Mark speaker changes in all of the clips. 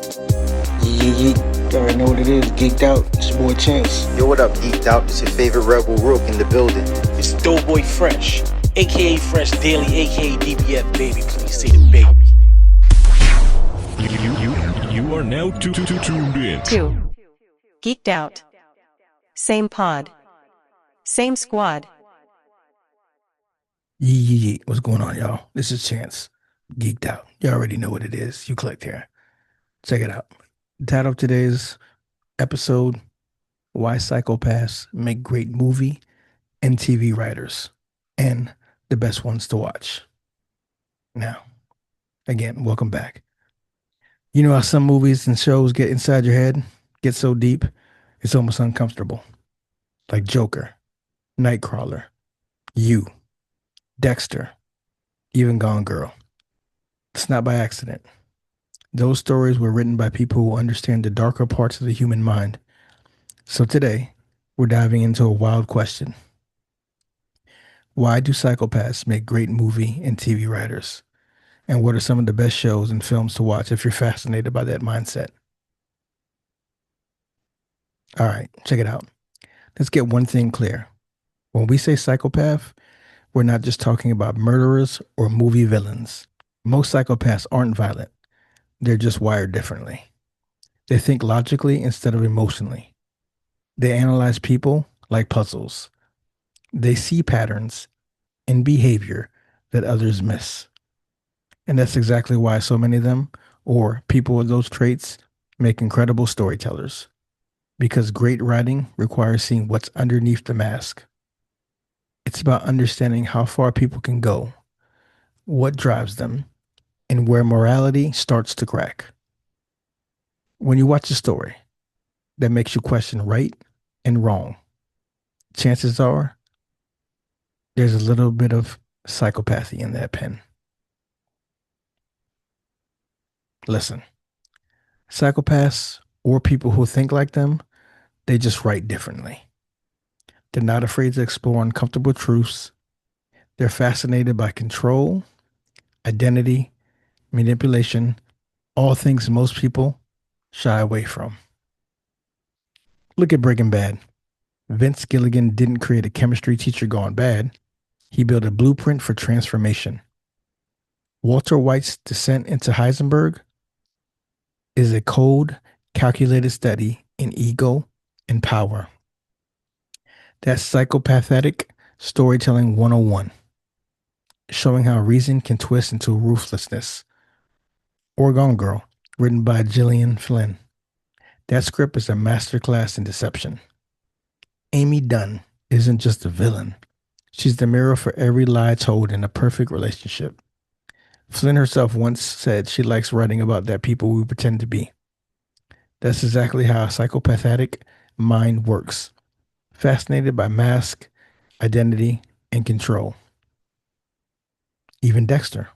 Speaker 1: You already know what it is. Geeked out. It's your boy Chance.
Speaker 2: Yo, what up, Geeked Out? It's your favorite Rebel Rook in the building.
Speaker 3: It's Doughboy Fresh, aka Fresh Daily, aka DBF Baby. Please say the baby.
Speaker 4: You are now tuned in.
Speaker 5: 2. Geeked Out. Same pod. Same squad.
Speaker 1: Yee. What's going on, y'all? This is Chance. Geeked Out. You already know what it is. You clicked here. Check it out. The title of today's episode: Why Psychopaths Make Great Movie and TV Writers, and the best ones to watch. Now, again, welcome back. You know how some movies and shows get inside your head, get so deep, it's almost uncomfortable. Like Joker, Nightcrawler, You, Dexter, even Gone Girl. It's not by accident. Those stories were written by people who understand the darker parts of the human mind. So today, we're diving into a wild question. Why do psychopaths make great movie and TV writers? And what are some of the best shows and films to watch if you're fascinated by that mindset? All right, check it out. Let's get one thing clear. When we say psychopath, we're not just talking about murderers or movie villains. Most psychopaths aren't violent. They're just wired differently. They think logically instead of emotionally. They analyze people like puzzles. They see patterns in behavior that others miss. And that's exactly why so many of them, or people with those traits, make incredible storytellers. Because great writing requires seeing what's underneath the mask. It's about understanding how far people can go, what drives them, and where morality starts to crack. When you watch a story that makes you question right and wrong, chances are there's a little bit of psychopathy in that pen. Listen, psychopaths or people who think like them, they just write differently. They're not afraid to explore uncomfortable truths. They're fascinated by control, identity, manipulation, all things most people shy away from. Look at Breaking Bad. Vince Gilligan didn't create a chemistry teacher gone bad. He built a blueprint for transformation. Walter White's descent into Heisenberg is a cold, calculated study in ego and power. That's psychopathic storytelling 101, showing how reason can twist into ruthlessness. Or Gone Girl, written by Gillian Flynn. That script is a masterclass in deception. Amy Dunn isn't just a villain. She's the mirror for every lie told in a perfect relationship. Flynn herself once said she likes writing about that people we pretend to be. That's exactly how a psychopathic mind works. Fascinated by mask, identity, and control. Even Dexter,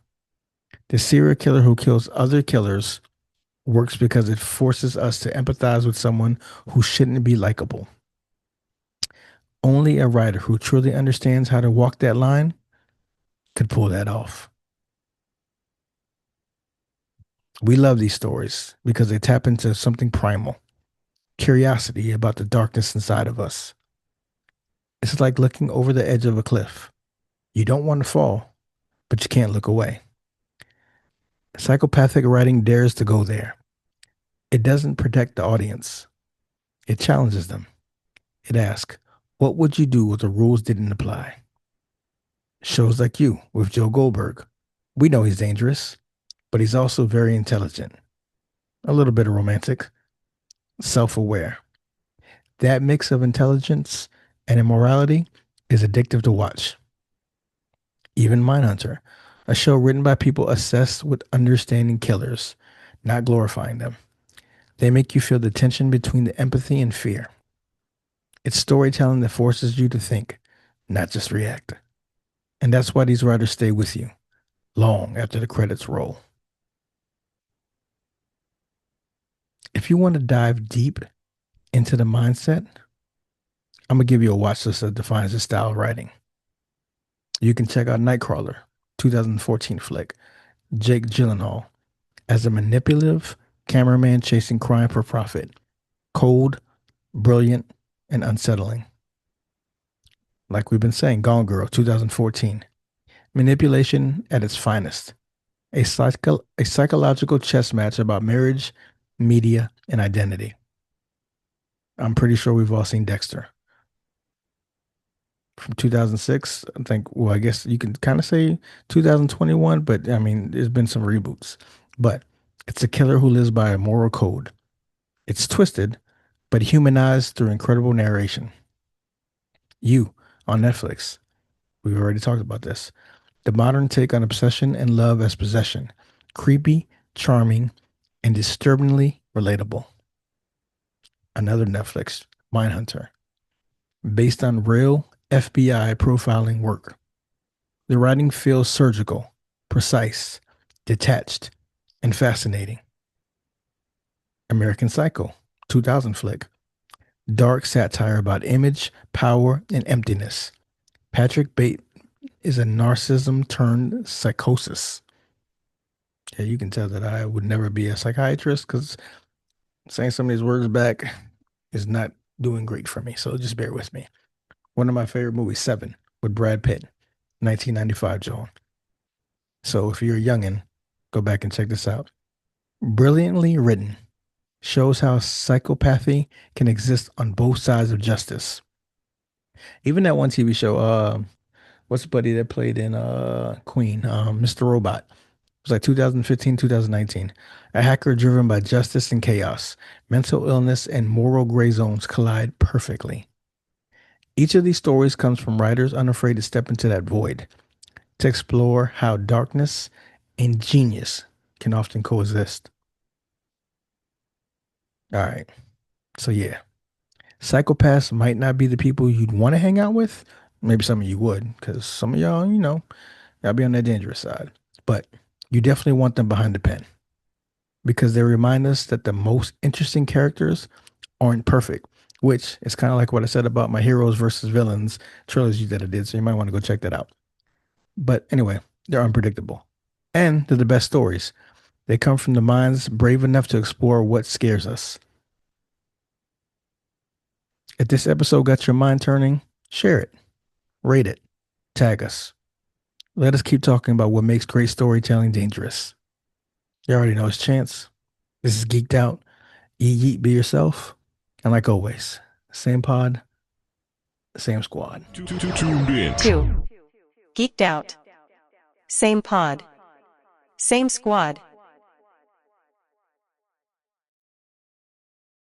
Speaker 1: the serial killer who kills other killers, works because it forces us to empathize with someone who shouldn't be likable. Only a writer who truly understands how to walk that line could pull that off. We love these stories because they tap into something primal, curiosity about the darkness inside of us. It's like looking over the edge of a cliff. You don't want to fall, but you can't look away. Psychopathic writing dares to go there. It doesn't protect the audience. It challenges them. It asks, what would you do if the rules didn't apply? Shows like You with Joe Goldberg. We know he's dangerous, but he's also very intelligent. A little bit of romantic. Self-aware. That mix of intelligence and immorality is addictive to watch. Even Mindhunter, a show written by people obsessed with understanding killers, not glorifying them. They make you feel the tension between the empathy and fear. It's storytelling that forces you to think, not just react. And that's why these writers stay with you long after the credits roll. If you want to dive deep into the mindset, I'm going to give you a watch list that defines the style of writing. You can check out Nightcrawler, 2014 flick, Jake Gyllenhaal, as a manipulative, cameraman chasing crime for profit. Cold, brilliant, and unsettling. Like we've been saying, Gone Girl, 2014. Manipulation at its finest. A psychological chess match about marriage, media, and identity. I'm pretty sure we've all seen Dexter. From 2006, I think, well, I guess you can kind of say 2021, but I mean, there's been some reboots. But it's a killer who lives by a moral code. It's twisted, but humanized through incredible narration. You on Netflix. We've already talked about this. The modern take on obsession and love as possession. Creepy, charming, and disturbingly relatable. Another Netflix, Mindhunter. Based on real FBI profiling work. The writing feels surgical, precise, detached, and fascinating. American Psycho, 2000 flick. Dark satire about image, power, and emptiness. Patrick Bate is a narcissism turned psychosis. Yeah, you can tell that I would never be a psychiatrist because saying some of these words back is not doing great for me. So just bear with me. One of my favorite movies, Seven, with Brad Pitt, 1995, Joel. So if you're a youngin', go back and check this out. Brilliantly written, shows how psychopathy can exist on both sides of justice. Even that one TV show, what's the buddy that played in Queen, Mr. Robot? It was like 2015, 2019. A hacker driven by justice and chaos. Mental illness and moral gray zones collide perfectly. Each of these stories comes from writers unafraid to step into that void, to explore how darkness and genius can often coexist. All right. So yeah, psychopaths might not be the people you'd want to hang out with. Maybe some of you would, because some of y'all, y'all be on that dangerous side. But you definitely want them behind the pen because they remind us that the most interesting characters aren't perfect, which is kind of like what I said about my heroes versus villains trilogy that I did. So you might want to go check that out. But anyway, they're unpredictable and they're the best stories. They come from the minds brave enough to explore what scares us. If this episode got your mind turning, share it, rate it, tag us. Let us keep talking about what makes great storytelling dangerous. You already know it's Chance. This is Geeked Out. Eat, yeet, be yourself. And like always, same pod, same squad.
Speaker 4: Tuned in.
Speaker 5: 2. Geeked Out. Same pod. Same squad.